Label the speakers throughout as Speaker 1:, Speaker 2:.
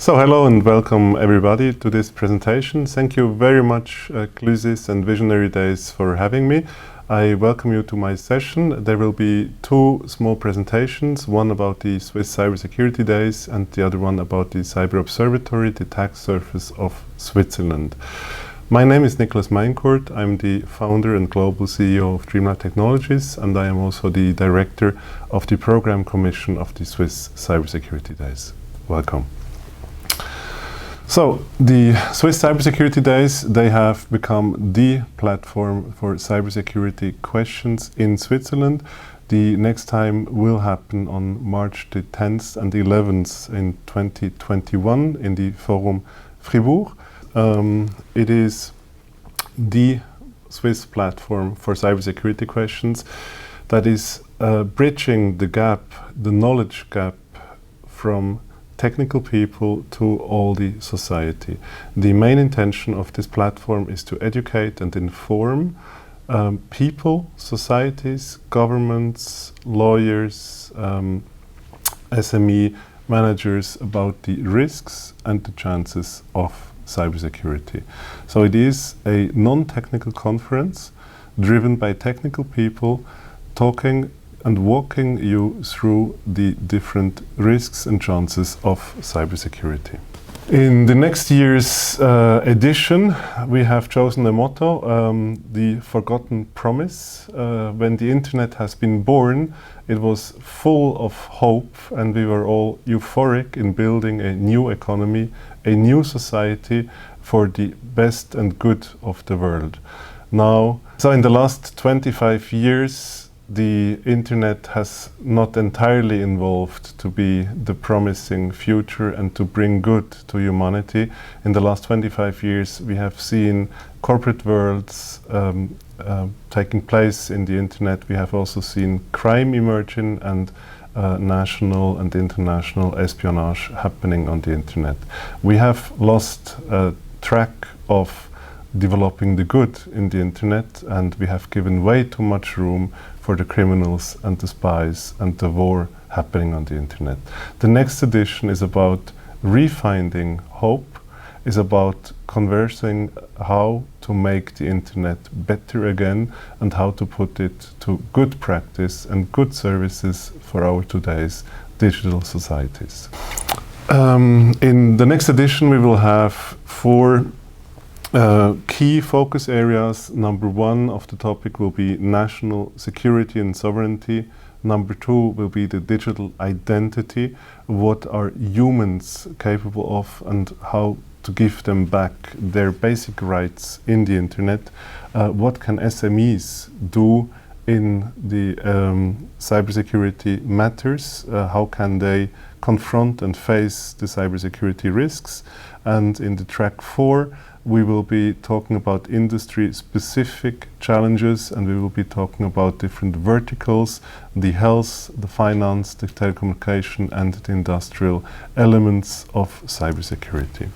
Speaker 1: So hello and welcome everybody to this presentation. Thank you very much Clusis and Visionary Days for having me. I welcome you to my session. There will be two small presentations, one about the Swiss Cybersecurity Days and the other one about the Cyber Observatory, the attack surface of Switzerland. My name is Nicholas Meincourt. I'm the founder and global CEO of derived Technologies, and I am also the director of the Program Commission of the Swiss Cybersecurity Days. Welcome. So, the Swiss Cybersecurity Days, they have become the platform for cybersecurity questions in Switzerland. The next time will happen on March the 10th and 11th in 2021 in the Forum Fribourg. It is the Swiss platform for cybersecurity questions that is bridging the gap, the knowledge gap from technical people to all the society. The main intention of this platform is to educate and inform people, societies, governments, lawyers, SME managers about the risks and the chances of cybersecurity. So it is a non-technical conference driven by technical people talking and walking you through the different risks and chances of cybersecurity. In the next year's edition, we have chosen a motto, the forgotten promise. When the internet has been born, it was full of hope and we were all euphoric in building a new economy, a new society for the best and good of the world. Now, so in the last 25 years, the internet has not entirely evolved to be the promising future and to bring good to humanity. In the last 25 years, we have seen corporate worlds taking place in the internet. We have also seen crime emerging and national and international espionage happening on the internet. We have lost track of developing the good in the internet, and we have given way too much room for the criminals and the spies and the war happening on the internet. The next edition is about refinding hope, is about conversing how to make the internet better again and how to put it to good practice and good services for our today's digital societies. In the next edition we will have four key focus areas. Number one of the topic will be national security and sovereignty. Number two will be the digital identity. What are humans capable of and how to give them back their basic rights in the internet? What can SMEs do in the cybersecurity matters? How can they confront and face the cybersecurity risks? And in the track 4, we will be talking about industry-specific challenges, and we will be talking about different verticals, the health, the finance, the telecommunication, and the industrial elements of cybersecurity.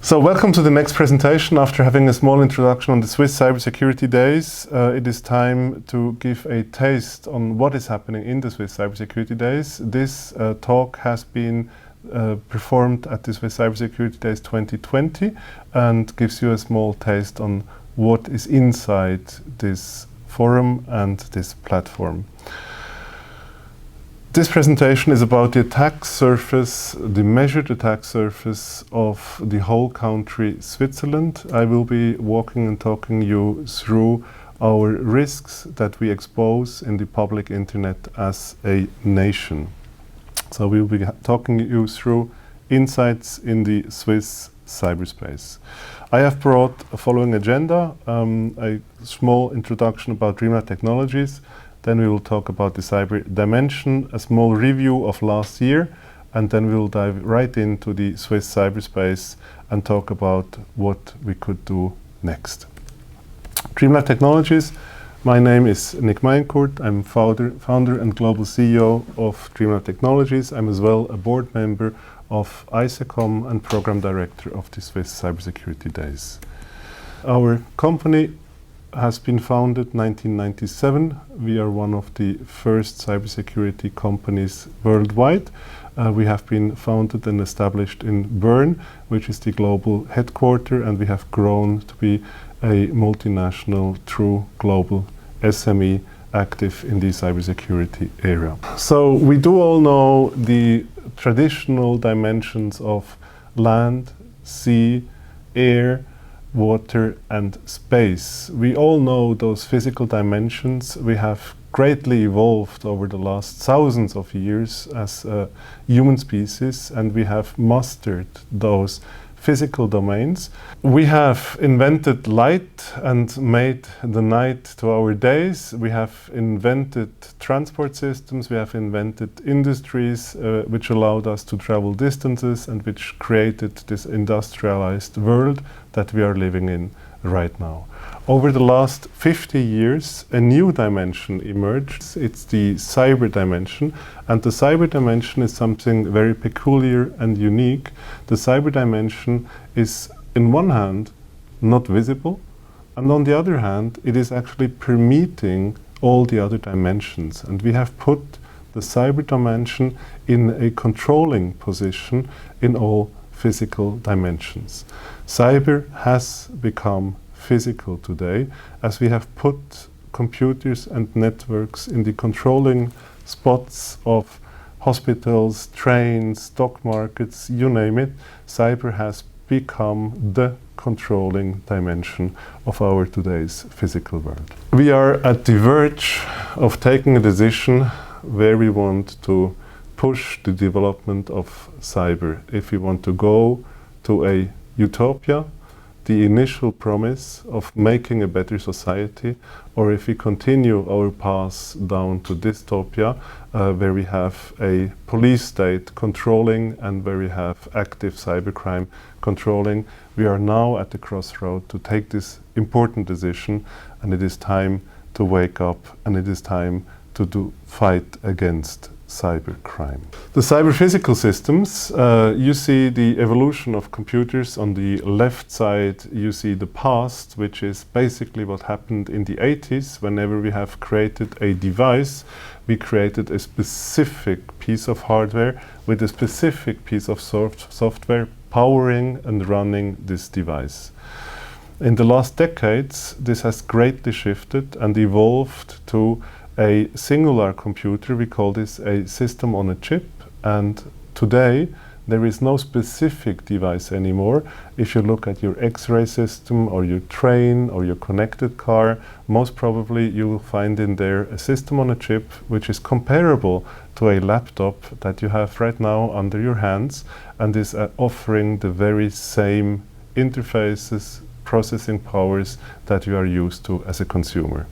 Speaker 1: So welcome to the next presentation. After having a small introduction on the Swiss Cybersecurity Days, it is time to give a taste on what is happening in the Swiss Cybersecurity Days. This talk has been performed at the Swiss Cybersecurity Days 2020 and gives you a small taste on what is inside this forum and this platform. This presentation is about the attack surface, the measured attack surface of the whole country Switzerland. I will be walking and talking you through our risks that we expose in the public internet as a nation. So we will be talking you through insights in the Swiss cyberspace. I have brought a following agenda, a small introduction about derived technologies, then we will talk about the cyber dimension, a small review of last year, and then we will dive right into the Swiss cyberspace and talk about what we could do next. Derived Technologies. My name is Nick Meincourt. I'm founder and global CEO of derived Technologies. I'm as well a board member of ISACOM and program director of the Swiss Cybersecurity Days. Our company has been founded 1997. We are one of the first cybersecurity companies worldwide. We have been founded and established in Bern, which is the global headquarters, and we have grown to be a multinational, true global SME active in the cybersecurity area. So we do all know the traditional dimensions of land, sea, air, water and space. We all know those physical dimensions. We have greatly evolved over the last thousands of years as a human species, and we have mastered those physical domains. We have invented light and made the night to our days. We have invented transport systems. We have invented industries which allowed us to travel distances and which created this industrialized world that we are living in right now. Over the last 50 years, a new dimension emerged. It's the cyber dimension. And the cyber dimension is something very peculiar and unique. The cyber dimension is, in one hand, not visible. And on the other hand, it is actually permeating all the other dimensions. And we have put the cyber dimension in a controlling position in all physical dimensions. Cyber has become physical today, as we have put computers and networks in the controlling spots of hospitals, trains, stock markets, you name it. Cyber has become the controlling dimension of our today's physical world. We are at the verge of taking a decision where we want to push the development of cyber. If we want to go to a utopia, the initial promise of making a better society, or if we continue our path down to dystopia, where we have a police state controlling and where we have active cybercrime controlling. We are now at the crossroad to take this important decision, and it is time to wake up, and it is time to fight against cybercrime. The cyber-physical systems, you see the evolution of computers. On the left side you see the past, which is basically what happened in the 80s. Whenever we have created a device, we created a specific piece of hardware with a specific piece of software powering and running this device. In the last decades, this has greatly shifted and evolved to a singular computer. We call this a system on a chip, and today there is no specific device anymore. If you look at your X-ray system or your train or your connected car, most probably you will find in there a system on a chip which is comparable to a laptop that you have right now under your hands, and is offering the very same interfaces, processing powers that you are used to as a consumer.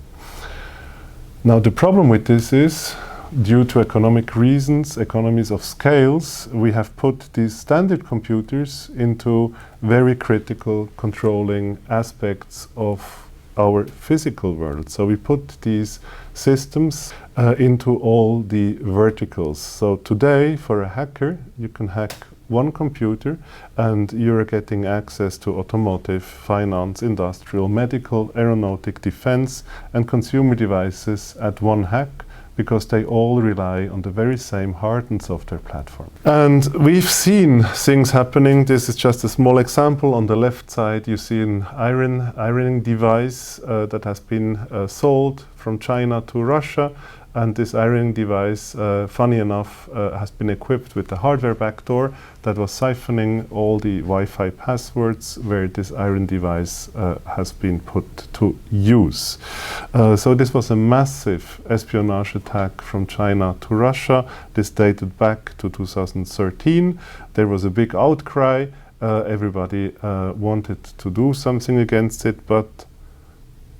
Speaker 1: Now the problem with this is, due to economic reasons, economies of scales, we have put these standard computers into very critical controlling aspects of our physical world. So we put these systems into all the verticals. So today, for a hacker, you can hack one computer and you're getting access to automotive, finance, industrial, medical, aeronautic, defense and consumer devices at one hack, because they all rely on the very same hard and software platform. And we've seen things happening. This is just a small example. On the left side you see an ironing device that has been sold from China to Russia. And this ironing device, funny enough, has been equipped with a hardware backdoor that was siphoning all the Wi-Fi passwords where this iron device has been put to use. So this was a massive espionage attack from China to Russia. This dated back to 2013. There was a big outcry. Everybody wanted to do something against it, but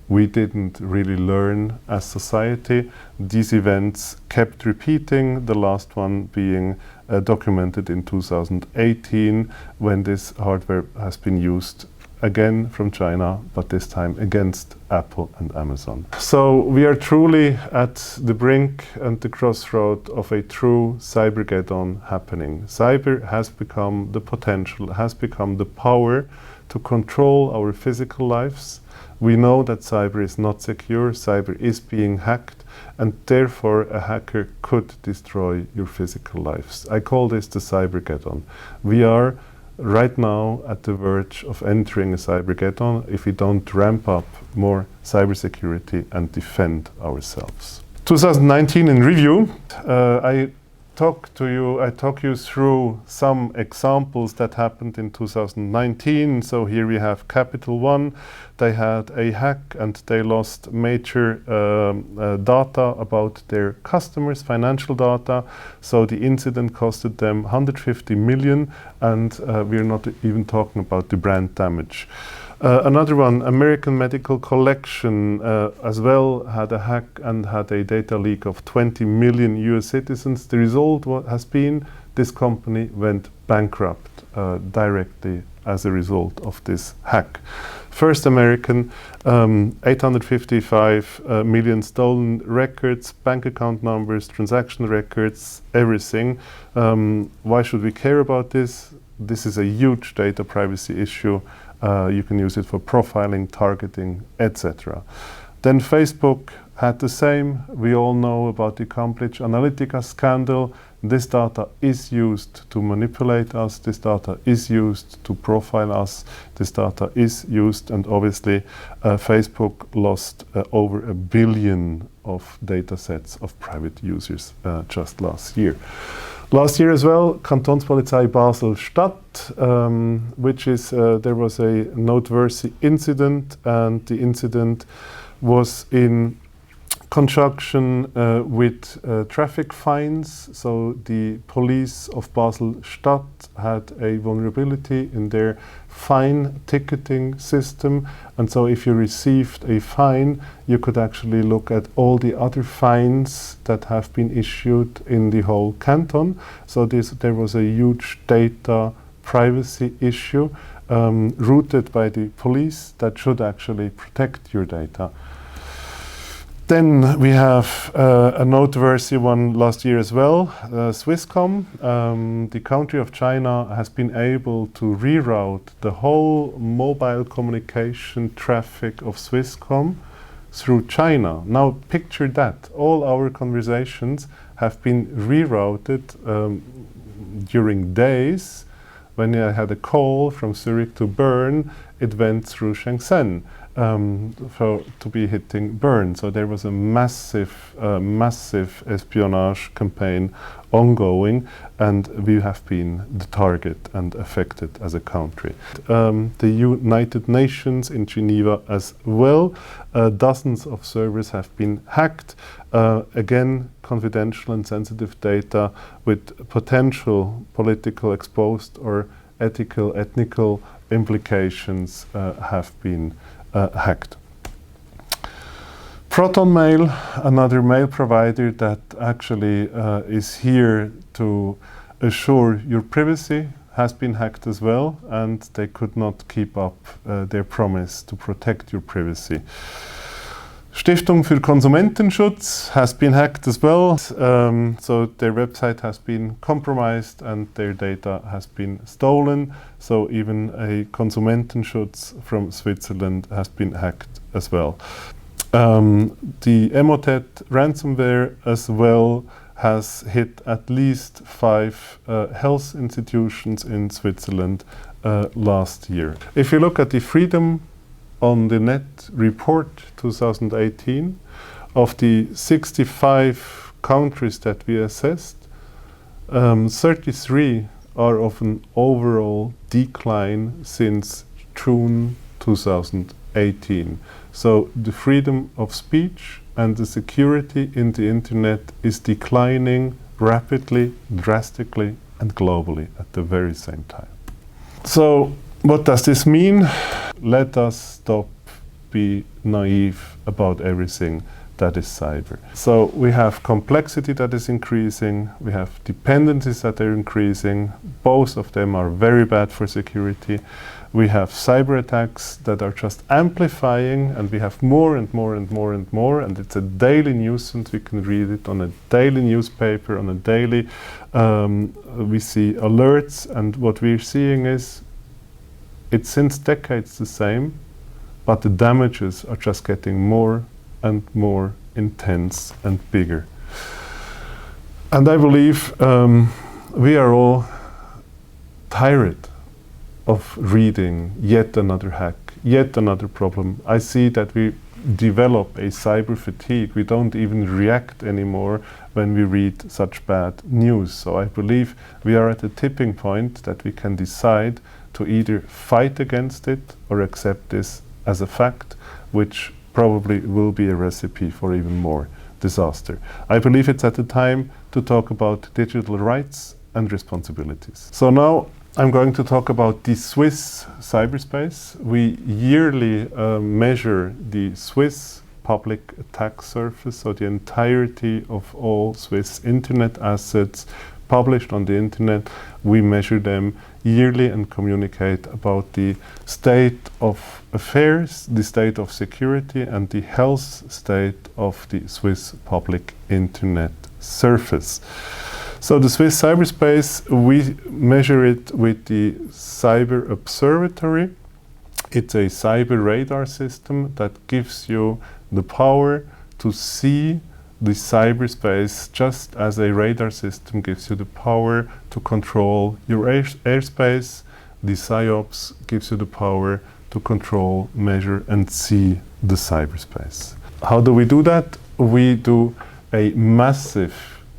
Speaker 1: we didn't really learn as society. These events kept repeating, the last one being documented in 2018, when this hardware has been used again from China, but this time against Apple and Amazon. So we are truly at the brink and the crossroad of a true Cybergeddon happening. Cyber has become the potential, has become the power to control our physical lives, We know that cyber is not secure, cyber is being hacked, and therefore a hacker could destroy your physical lives. I call this the Cybergeddon. We are right now at the verge of entering a Cybergeddon if we don't ramp up more cybersecurity and defend ourselves. 2019 in review, I talk you through some examples that happened in 2019. So here we have Capital One. They had a hack and they lost major data about their customers, financial data. So the incident costed them 150 million, and we're not even talking about the brand damage. Another one, American Medical Collection, as well had a hack and had a data leak of 20 million US citizens. The result has been this company went bankrupt directly as a result of this hack. First American, 855 million stolen records, bank account numbers, transaction records, everything. Why should we care about this? This is a huge data privacy issue. You can use it for profiling, targeting, etc. Then Facebook had the same. We all know about the Cambridge Analytica scandal. This data is used to manipulate us. This data is used to profile us. This data is used, and obviously Facebook lost over 1 billion of data sets of private users just last year. Last year as well, Kantonspolizei Basel-Stadt, which is, there was a noteworthy incident, and the incident was in conjunction with traffic fines. So the police of Basel-Stadt had a vulnerability in their fine ticketing system, and so if you received a fine, you could actually look at all the other fines that have been issued in the whole canton. So there was a huge data privacy issue rooted by the police that should actually protect your data. Then we have a noteworthy one last year as well, Swisscom. The country of China has been able to reroute the whole mobile communication traffic of Swisscom through China. Now picture that. All our conversations have been rerouted during days. When I had a call from Zurich to Bern, it went through Shenzhen. To be hitting Bern. So there was a massive espionage campaign ongoing, and we have been the target and affected as a country. The United Nations in Geneva as well, dozens of servers have been hacked. Again, confidential and sensitive data with potential political exposed or ethnical implications have been hacked. ProtonMail, another mail provider that actually is here to assure your privacy, has been hacked as well, and they could not keep up their promise to protect your privacy. Stiftung für Konsumentenschutz has been hacked as well, so their website has been compromised and their data has been stolen, so even a Konsumentenschutz from Switzerland has been hacked as well. The Emotet ransomware as well has hit at least 5 health institutions in Switzerland last year. If you look at the Freedom on the Net report 2018, of the 65 countries that we assessed, 33 are of an overall decline since June 2018. So the freedom of speech and the security in the internet is declining rapidly, drastically, and globally at the very same time. So what does this mean? Let us stop being naive about everything that is cyber. So we have complexity that is increasing, we have dependencies that are increasing, both of them are very bad for security. We have cyber attacks that are just amplifying, and we have more and more and more and more, and it's a daily nuisance. We can read it on a daily newspaper, on a daily, we see alerts, and what we're seeing is, it's since decades the same, but the damages are just getting more and more intense and bigger. And I believe we are all tired of reading yet another hack, yet another problem. I see that we develop a cyber fatigue. We don't even react anymore when we read such bad news. So I believe we are at a tipping point that we can decide to either fight against it or accept this as a fact, which probably will be a recipe for even more disaster. I believe it's at the time to talk about digital rights and responsibilities. So now I'm going to talk about the Swiss cyberspace. We yearly measure the Swiss public attack surface, so the entirety of all Swiss internet assets published on the internet. We measure them yearly and communicate about the state of affairs, the state of security, and the health state of the Swiss public internet surface. So the Swiss cyberspace, we measure it with the Cyber Observatory. It's a cyber radar system that gives you the power to see the cyberspace, just as a radar system gives you the power to control your airspace. The PSYOPs gives you the power to control, measure, and see the cyberspace. How do we do that? We do a massive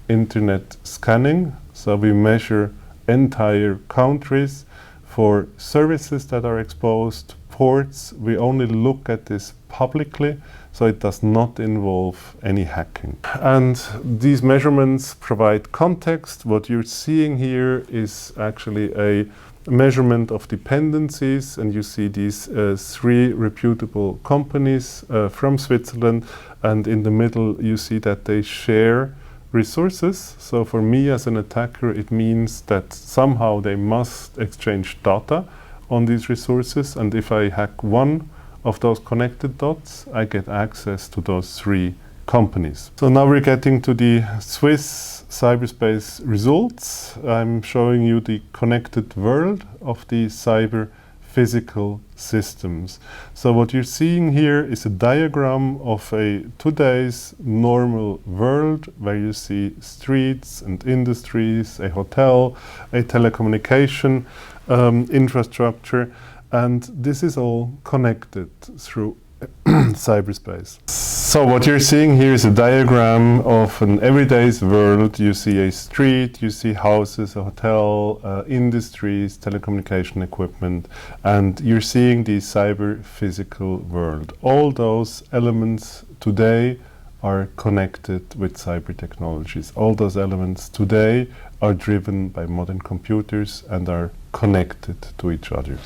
Speaker 1: internet scanning, so we measure entire countries for services that are exposed, ports. We only look at this publicly, so it does not involve any hacking. And these measurements provide context. What you're seeing here is actually a measurement of dependencies, and you see these three reputable companies from Switzerland, and in the middle you see that they share resources. So for me as an attacker, it means that somehow they must exchange data on these resources, and if I hack one of those connected dots, I get access to those three companies. So now we're getting to the Swiss cyberspace results. I'm showing you the connected world of the cyber physical systems. So what you're seeing here is a diagram of today's normal world, where you see streets and industries, a hotel, a telecommunication infrastructure, and this is all connected through cyberspace. So what you're seeing here is a diagram of an everyday's world. You see a street, you see houses, a hotel, industries, telecommunication equipment, and you're seeing the cyber physical world. All those elements today are connected with cyber technologies. All those elements today are driven by modern computers and are connected to each other.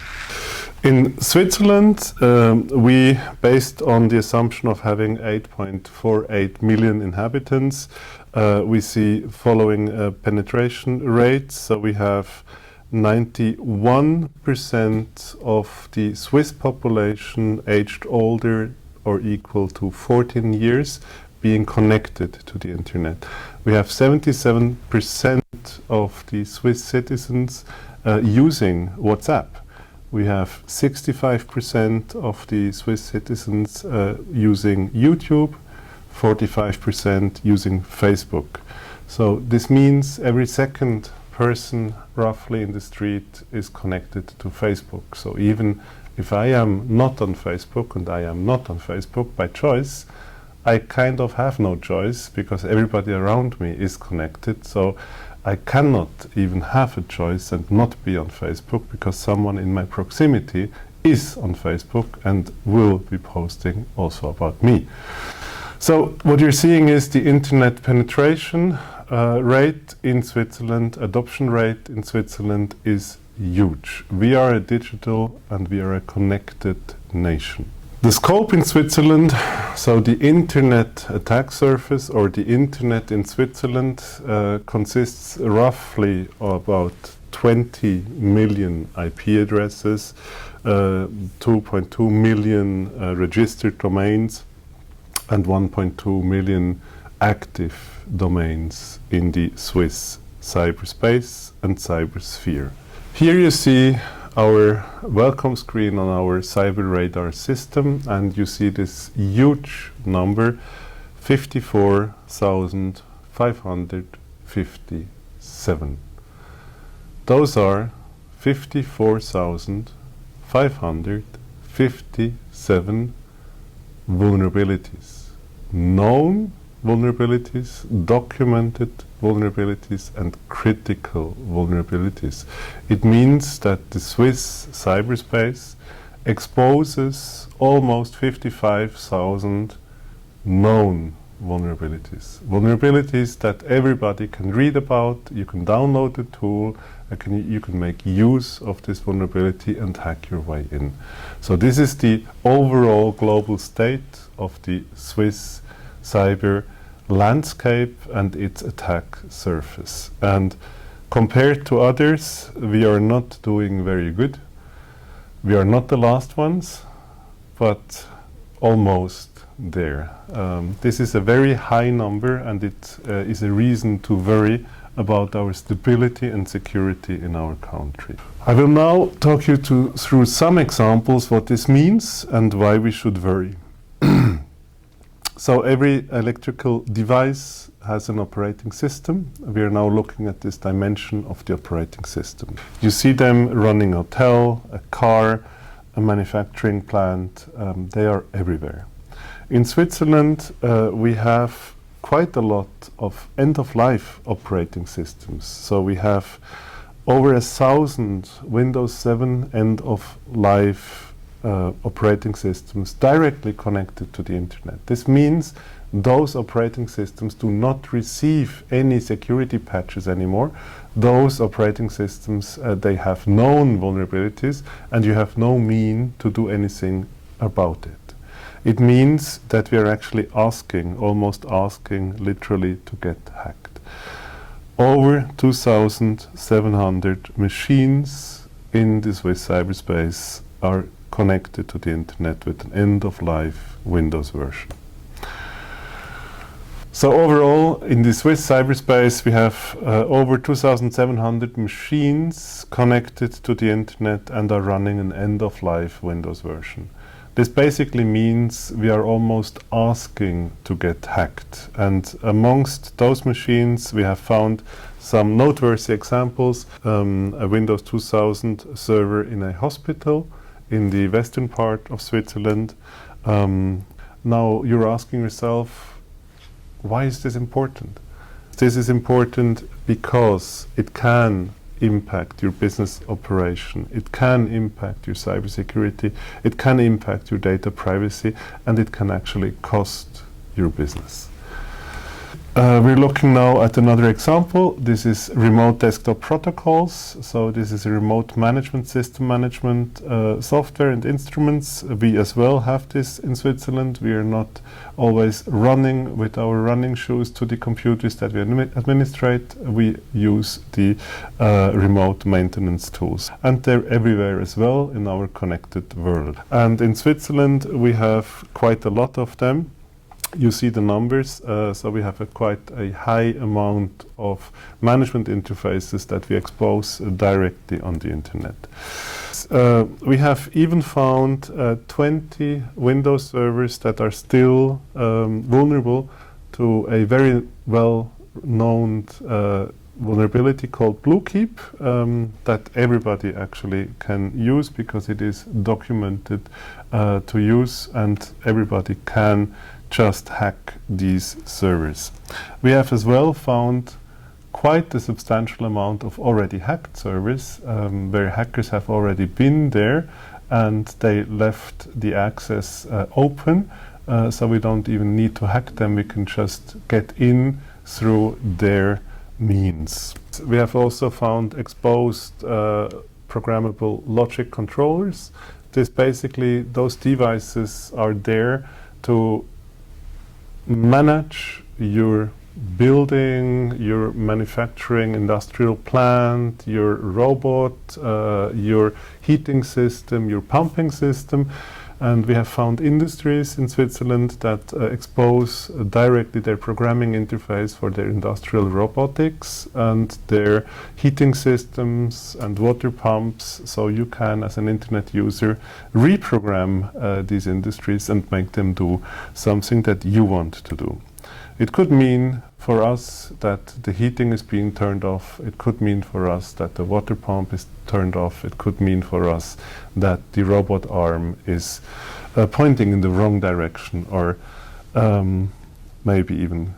Speaker 1: In Switzerland, we, based on the assumption of having 8.48 million inhabitants, we see following penetration rates. So we have 91% of the Swiss population aged older or equal to 14 years being connected to the internet. We have 77% of the Swiss citizens using WhatsApp. We have 65% of the Swiss citizens using YouTube, 45% using Facebook. So this means every second person roughly in the street is connected to Facebook. So even if I am not on Facebook, and I am not on Facebook by choice, I kind of have no choice because everybody around me is connected. So I cannot even have a choice and not be on Facebook because someone in my proximity is on Facebook and will be posting also about me. So what you're seeing is the internet penetration rate in Switzerland, adoption rate in Switzerland is huge. We are a digital and we are a connected nation. The scope in Switzerland, so the internet attack surface or the internet in Switzerland consists roughly of about 20 million IP addresses, 2.2 million registered domains, and 1.2 million active domains in the Swiss cyberspace and cybersphere. Here you see our welcome screen on our cyber radar system, and you see this huge number, 54,557. Those are 54,557 vulnerabilities. Known vulnerabilities, documented vulnerabilities, and critical vulnerabilities. It means that the Swiss cyberspace exposes almost 55,000 known vulnerabilities. Vulnerabilities that everybody can read about. You can download the tool, you can make use of this vulnerability and hack your way in. So this is the overall global state of the Swiss cyber landscape and its attack surface. And compared to others, we are not doing very good. We are not the last ones, but almost there. This is a very high number, and it is a reason to worry about our stability and security in our country. I will now talk you through some examples what this means and why we should worry. So every electrical device has an operating system. We are now looking at this dimension of the operating system. You see them running a hotel, a car, a manufacturing plant. They are everywhere. In Switzerland, we have quite a lot of end-of-life operating systems. So we have over 1,000 Windows 7 end-of-life operating systems directly connected to the internet. This means those operating systems do not receive any security patches anymore. Those operating systems, they have known vulnerabilities, and you have no mean to do anything about it. It means that we are actually almost asking literally to get hacked. Over 2,700 machines in the Swiss cyberspace are connected to the internet with an end-of-life Windows version. So overall, in the Swiss cyberspace, we have over 2,700 machines connected to the internet and are running an end-of-life Windows version. This basically means we are almost asking to get hacked. And amongst those machines, we have found some noteworthy examples. A Windows 2000 server in a hospital in the western part of Switzerland. Now you're asking yourself, why is this important? This is important because it can impact your business operation, it can impact your cybersecurity, it can impact your data privacy, and it can actually cost your business. We're looking now at another example. This is remote desktop protocols. So this is a remote management, system management software and instruments. We as well have this in Switzerland. We are not always running with our running shoes to the computers that we administrate. We use the remote maintenance tools. And they're everywhere as well in our connected world. And in Switzerland, we have quite a lot of them. You see the numbers, so we have quite a high amount of management interfaces that we expose directly on the internet. We have even found 20 Windows servers that are still vulnerable to a very well-known vulnerability called Bluekeep that everybody actually can use because it is documented to use, and everybody can just hack these servers. We have as well found quite a substantial amount of already hacked servers where hackers have already been there and they left the access open, so we don't even need to hack them, we can just get in through their means. We have also found exposed programmable logic controllers. Those devices are there to manage your building, your manufacturing industrial plant, your robot, your heating system, your pumping system. And we have found industries in Switzerland that expose directly their programming interface for their industrial robotics and their heating systems and water pumps, so you can, as an internet user, reprogram these industries and make them do something that you want to do. It could mean for us that the heating is being turned off. It could mean for us that the water pump is turned off. It could mean for us that the robot arm is pointing in the wrong direction, or maybe even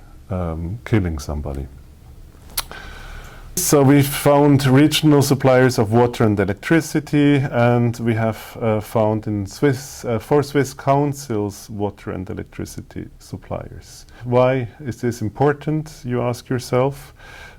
Speaker 1: killing somebody. So we found regional suppliers of water and electricity, and we have found in four Swiss councils water and electricity suppliers. Why is this important, you ask yourself?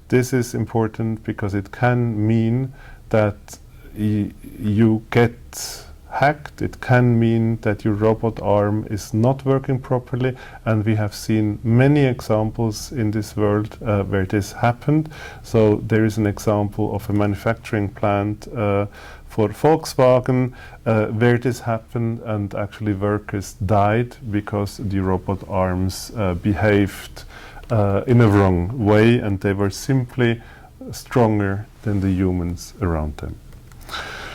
Speaker 1: This is important because it can mean that you get hacked. It can mean that your robot arm is not working properly, and we have seen many examples in this world where this happened. So there is an example of a manufacturing plant for Volkswagen where this happened, and actually workers died because the robot arms behaved in a wrong way, and they were simply stronger than the humans around them.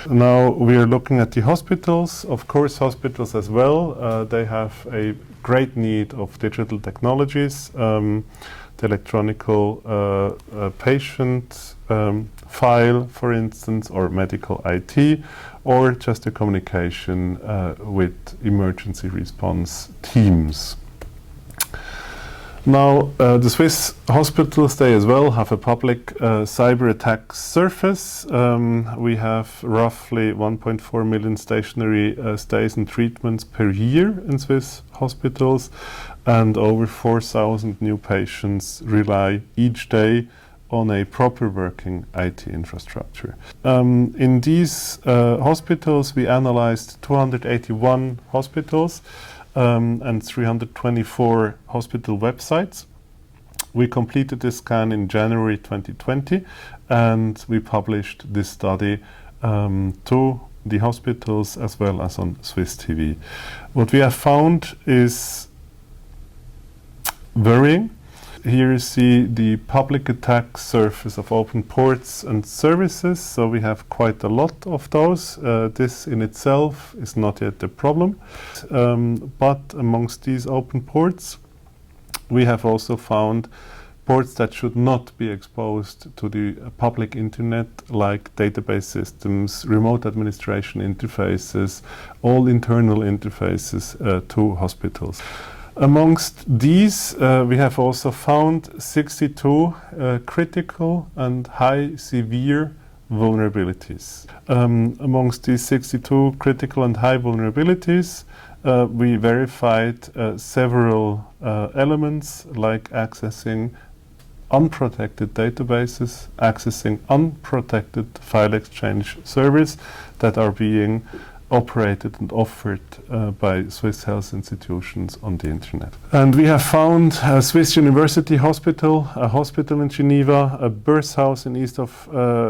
Speaker 1: Now we are looking at the hospitals. Of course, hospitals as well, they have a great need of digital technologies, the electronical patient file, for instance, or medical IT, or just a communication with emergency response teams. Now, the Swiss hospitals, they as well have a public cyber attack surface. We have roughly 1.4 million stationary stays and treatments per year in Swiss hospitals, and over 4,000 new patients rely each day on a proper working IT infrastructure. In these hospitals, we analyzed 281 hospitals and 324 hospital websites. We completed this scan in January 2020, and we published this study to the hospitals as well as on Swiss TV. What we have found is worrying. Here you see the public attack surface of open ports and services. So we have quite a lot of those. This in itself is not yet a problem. But amongst these open ports, we have also found ports that should not be exposed to the public internet, like database systems, remote administration interfaces, all internal interfaces to hospitals. Amongst these, we have also found 62 critical and high severe vulnerabilities. Amongst these 62 critical and high vulnerabilities, we verified several elements, like accessing unprotected databases, accessing unprotected file exchange servers that are being operated and offered by Swiss health institutions on the internet. And we have found a Swiss University Hospital, a hospital in Geneva, a birth house in east of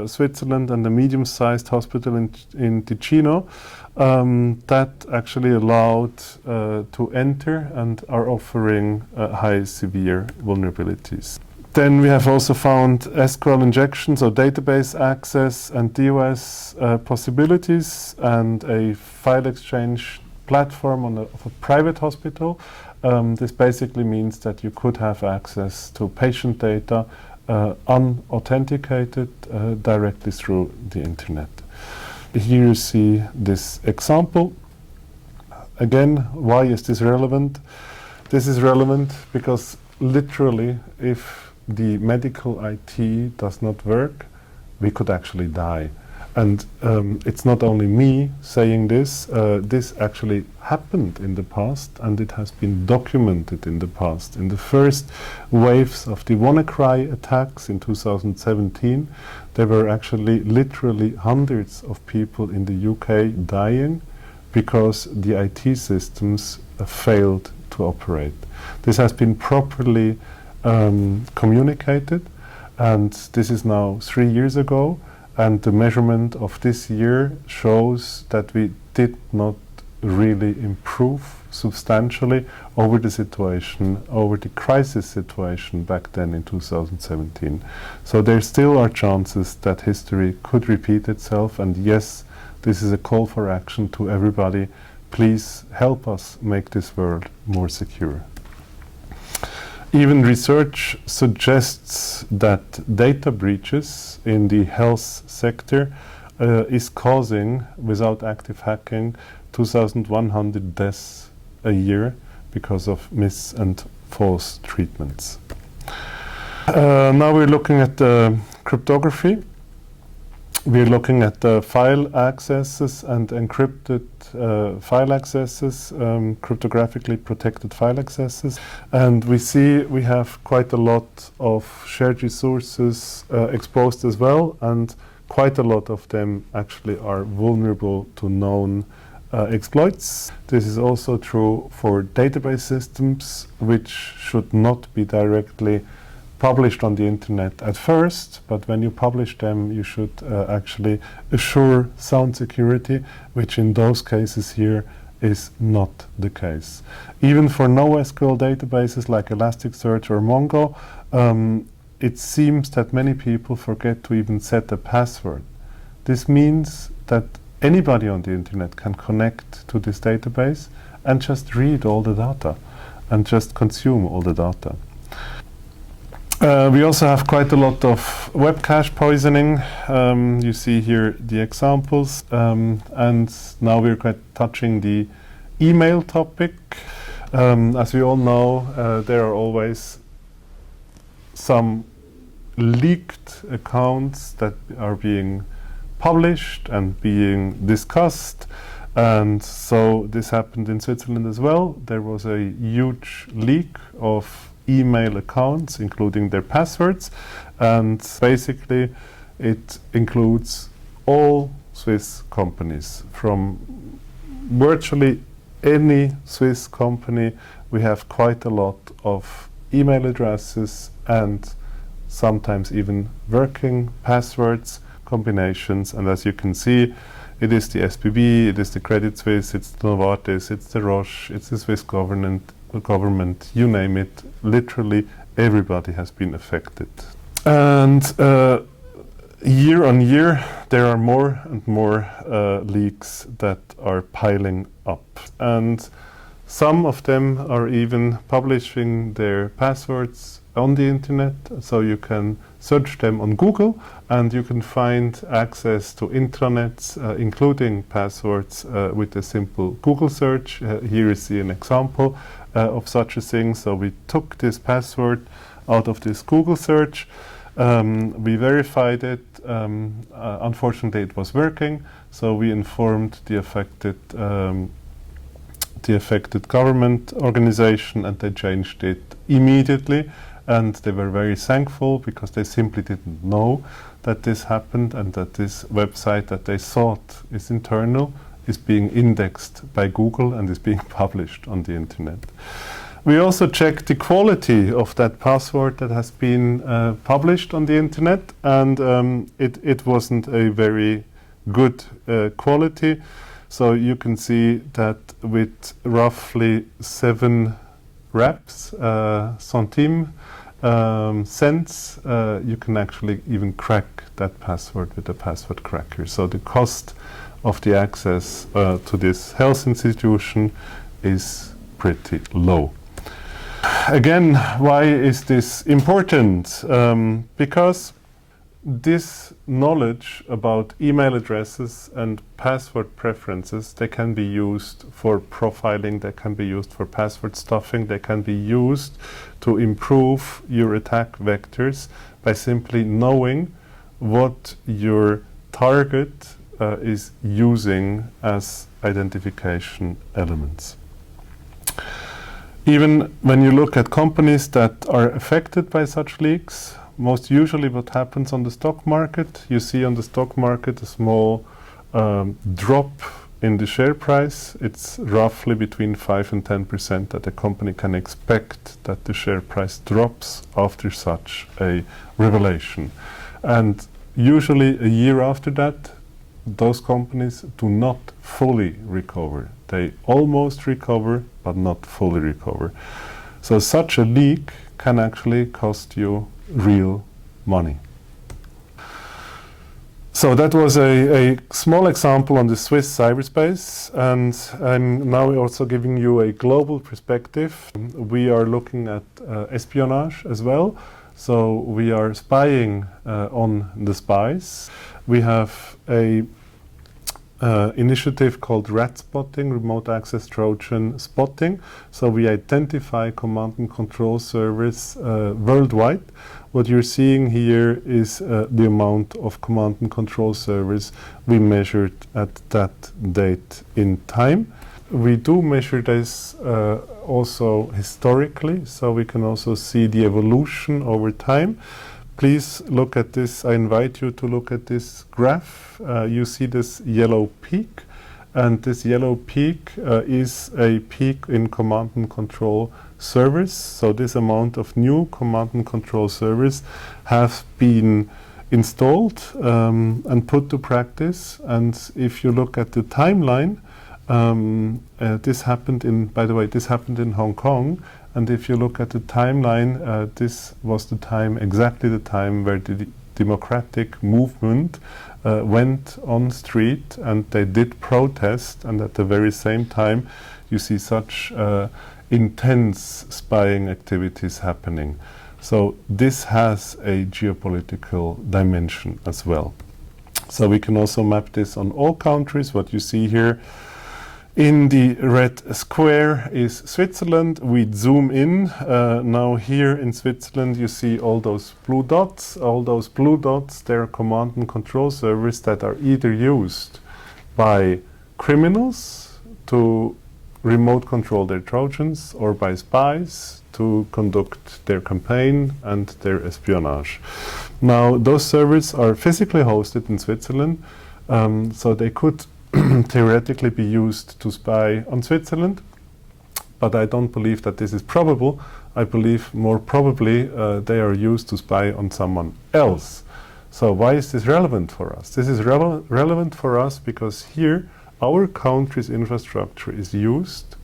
Speaker 1: Switzerland, and a medium-sized hospital in Ticino that actually allowed to enter and are offering high severe vulnerabilities. Then we have also found SQL injections, or database access and DOS possibilities, and a file exchange platform of a private hospital. This basically means that you could have access to patient data unauthenticated directly through the internet. Here you see this example. Again, why is this relevant? This is relevant because literally, if the medical IT does not work, we could actually die. And it's not only me saying this, this actually happened in the past, and it has been documented in the past. In the first waves of the WannaCry attacks in 2017, there were actually literally hundreds of people in the UK dying because the IT systems failed to operate. This has been properly communicated, and this is now 3 years ago, and the measurement of this year shows that we did not really improve substantially over the situation, over the crisis situation back then in 2017. So there still are chances that history could repeat itself, and yes, this is a call for action to everybody. Please help us make this world more secure. Even research suggests that data breaches in the health sector is causing, without active hacking, 2,100 deaths a year because of mis and false treatments. Now we're looking at cryptography. We're looking at file accesses and encrypted file accesses, cryptographically protected file accesses. And we see we have quite a lot of shared resources exposed as well, and quite a lot of them actually are vulnerable to known exploits. This is also true for database systems, which should not be directly published on the internet at first, but when you publish them, you should actually assure sound security, which in those cases here is not the case. Even for NoSQL databases like Elasticsearch or Mongo, it seems that many people forget to even set a password. This means that anybody on the internet can connect to this database and just read all the data and just consume all the data. We also have quite a lot of web cache poisoning. You see here the examples, and now we're touching the email topic. As we all know, there are always some leaked accounts that are being published and being discussed, and so this happened in Switzerland as well. There was a huge leak of email accounts, including their passwords, and basically it includes all Swiss companies. From virtually any Swiss company, we have quite a lot of email addresses and sometimes even working passwords combinations. And as you can see, it is the SBB, it is the Credit Suisse, it's the Novartis, it's the Roche, it's the Swiss government, you name it. Literally everybody has been affected. And year on year, there are more and more leaks that are piling up. And some of them are even publishing their passwords on the internet, so you can search them on Google and you can find access to intranets, including passwords, with a simple Google search. Here you see an example of such a thing. So we took this password out of this Google search, we verified it, unfortunately it was working, so we informed the affected government organization, and they changed it immediately, and they were very thankful because they simply didn't know that this happened and that this website that they thought is internal is being indexed by Google and is being published on the internet. We also checked the quality of that password that has been published on the internet, and it wasn't a very good quality. So you can see that with roughly 7 raps, centimes, cents, you can actually even crack that password with a password cracker. So the cost of the access to this health institution is pretty low. Again, why is this important? Because this knowledge about email addresses and password preferences, they can be used for profiling, they can be used for password stuffing, they can be used to improve your attack vectors by simply knowing what your target is using as identification elements. Even when you look at companies that are affected by such leaks, most usually what happens on the stock market, you see on the stock market a small drop in the share price. It's roughly between 5 and 10% that a company can expect that the share price drops after such a revelation. And usually a year after that, those companies do not fully recover. They almost recover, but not fully recover. So such a leak can actually cost you real money. So that was a small example on the Swiss cyberspace, and I'm now also giving you a global perspective. We are looking at espionage as well. So we are spying on the spies. We have a initiative called rat spotting, remote access Trojan spotting. So we identify command and control servers worldwide. What you're seeing here is the amount of command and control servers we measured at that date in time. We do measure this also historically, so we can also see the evolution over time. Please look at this. I invite you to look at this graph. You see this yellow peak, and this yellow peak is a peak in command and control servers. So this amount of new command and control servers have been installed and put to practice. And if you look at the timeline, this happened in, by the way, this happened in Hong Kong. And if you look at the timeline, this was the time, exactly the time where the democratic movement went on street and they did protest, and at the very same time you see such intense spying activities happening. So this has a geopolitical dimension as well. So we can also map this on all countries. What you see here in the red square is Switzerland. We zoom in. Now here in Switzerland you see all those blue dots. All those blue dots, they're command and control servers that are either used by criminals to remote control their Trojans, or by spies to conduct their campaign and their espionage. Now those servers are physically hosted in Switzerland, so they could theoretically be used to spy on Switzerland, but I don't believe that this is probable. I believe more probably they are used to spy on someone else. So why is this relevant for us? This is relevant for us because here our country's infrastructure is used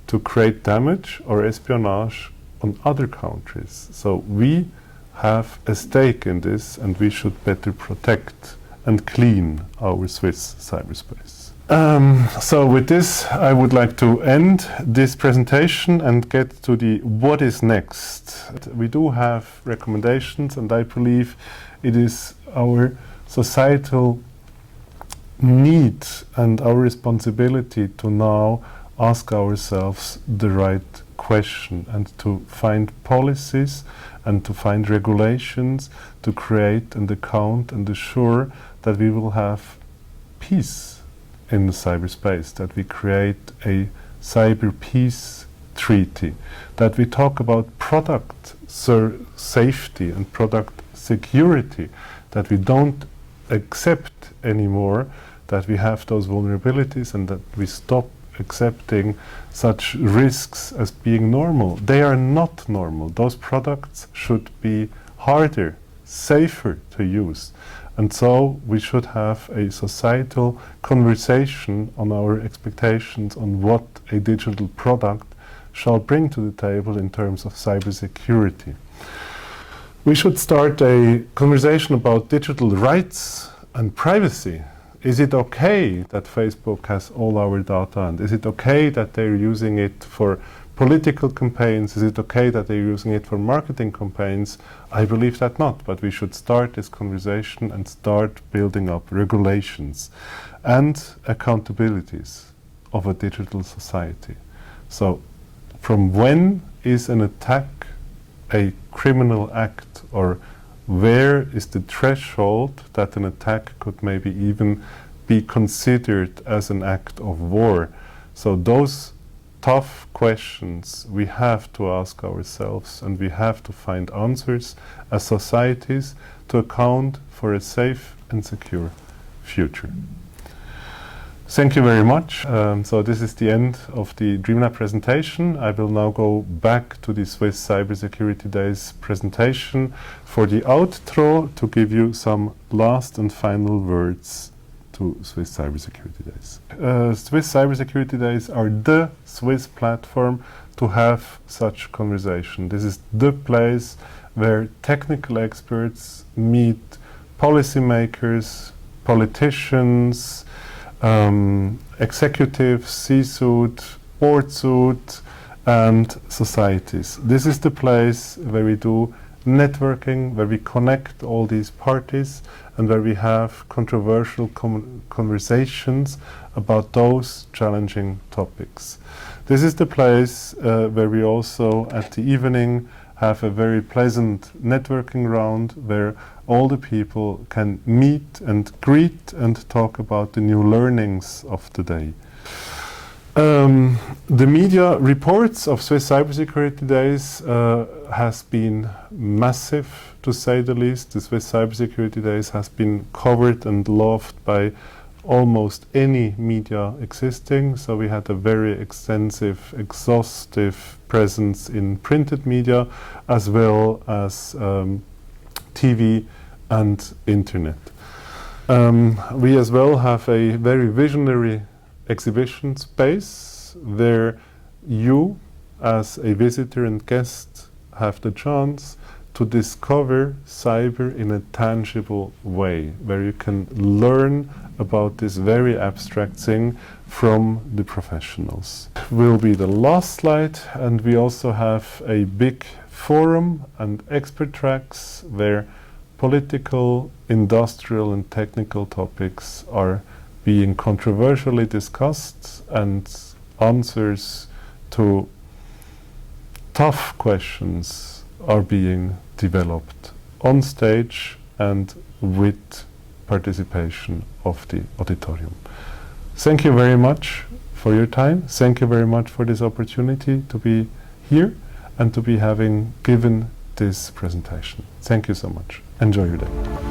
Speaker 1: to create damage or espionage on other countries. So we have a stake in this, and we should better protect and clean our Swiss cyberspace. So with this, I would like to end this presentation and get to the what is next. We do have recommendations, and I believe it is our societal need and our responsibility to now ask ourselves the right question and to find policies and to find regulations to create and account and assure that we will have peace in the cyberspace, that we create a cyber peace treaty, that we talk about product safety and product security, that we don't accept anymore that we have those vulnerabilities, and that we stop accepting such risks as being normal. They are not normal. Those products should be harder, safer to use. And so we should have a societal conversation on our expectations on what a digital product shall bring to the table in terms of cybersecurity. We should start a conversation about digital rights and privacy. Is it okay that Facebook has all our data? And is it okay that they're using it for political campaigns? Is it okay that they're using it for marketing campaigns? I believe that not, but we should start this conversation and start building up regulations and accountabilities of a digital society. So from when is an attack a criminal act, or where is the threshold that an attack could maybe even be considered as an act of war? So those tough questions we have to ask ourselves, and we have to find answers as societies to account for a safe and secure future. Thank you very much. So this is the end of the DreamLab presentation. I will now go back to the Swiss Cybersecurity Days presentation for the outro to give you some last and final words to Swiss Cybersecurity Days. Swiss Cybersecurity Days are the Swiss platform to have such conversation. This is the place where technical experts meet policymakers, politicians, executives, C-suite, board-suite, and societies. This is the place where we do networking, where we connect all these parties, and where we have controversial conversations about those challenging topics. This is the place where we also, at the evening, have a very pleasant networking round where all the people can meet and greet and talk about the new learnings of the day. The media reports of Swiss Cybersecurity Days has been massive, to say the least. The Swiss Cybersecurity Days has been covered and loved by almost any media existing. So we had a very extensive, exhaustive presence in printed media as well as TV and internet. We as well have a very visionary exhibition space where you as a visitor and guest have the chance to discover cyber in a tangible way, where you can learn about this very abstract thing from the professionals. Will be the last slide, and we also have a big forum and expert tracks where political, industrial and technical topics are being controversially discussed, and answers to tough questions are being developed on stage and with participation of the auditorium. Thank you very much for your time. Thank you very much for this opportunity to be here and to be having given this presentation. Thank you so much. Enjoy your day.